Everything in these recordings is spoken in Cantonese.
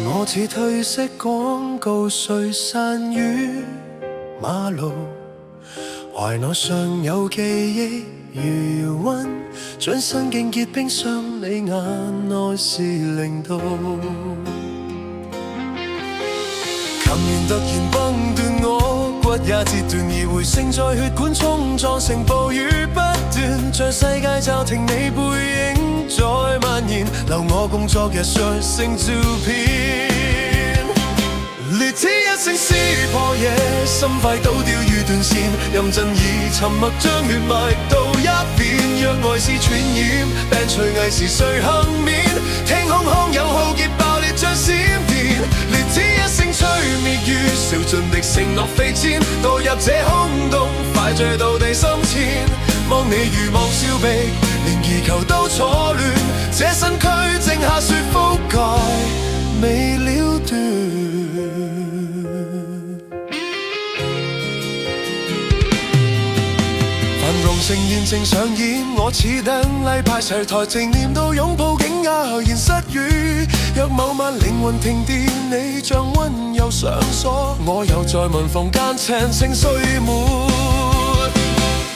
我似褪色廣告碎散於馬路，懷內尚有記憶如餘溫，將身境結冰霜，你眼內是零度。琴弦突然崩斷，我骨也折斷，而回聲在血管衝撞成暴雨不斷，像世界驟停，你背影在蔓延，留我共昨日述聲照片。烈焰一聲撕破夜，心快倒掉如斷線，任震耳沉默將血脈到一邊，若愛是傳染，病除危時誰幸免？聽空空有浩劫爆裂像閃電，烈焰一聲吹滅於燒盡的承諾飛濺，墮入這空洞，快墜到地心纏。望你如望峭壁，連祈求都錯亂，這身軀剩下雪覆蓋，未了斷。呈現正上演，我似等禮拜齊台靜念到擁抱竟啞然失語。若某晚靈魂停電，你像溫柔上鎖，我又在文房間情情歲末。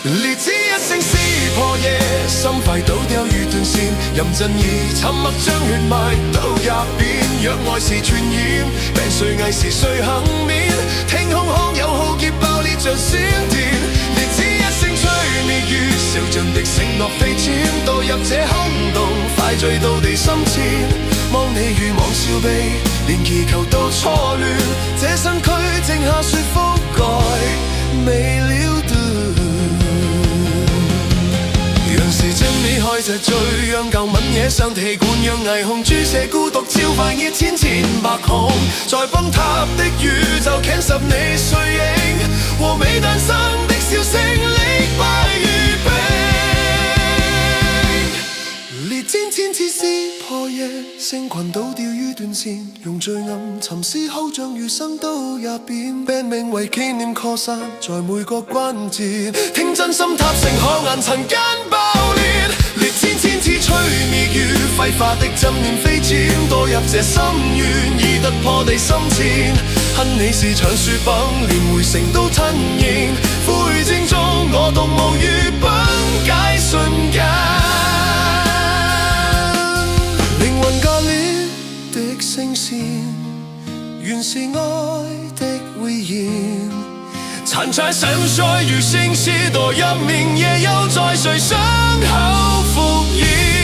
烈焰一聲撕破夜，心快倒掉如斷線，任震耳沉默將血脈都入邊。若愛是傳染，病誰危時誰幸免？聽空空有浩劫爆裂像閃電，烈焰一聲吹滅於燒盡的承諾飛濺，墮入這空洞，快墜到地心纏。望你如望峭壁，連祈求都錯亂，這身軀剩下雪覆蓋，未了斷。讓時精美開隻嘴，讓舊吻惹上蹄管，讓霓虹注射孤獨招快熱千千百孔，在崩塌的宇宙傾拾你碎影和未誕生的笑聲，力敗如冰。烈焰千次撕破夜，星群倒掉於斷線，用最暗沉思後像餘生都也變，病名為紀念擴散在每個關節，聽真心塌成可眼塵間爆裂，烈焰千次吹滅於揮發的浸念飛濺，墮入這深淵已突破地心纏。恨你是場雪崩，連回城都吞認，灰燼中我獨無語崩解瞬間。靈魂割裂的聲線，原是愛的匯言，殘柴散碎如星矢，墮入明夜，又在誰傷口復燃？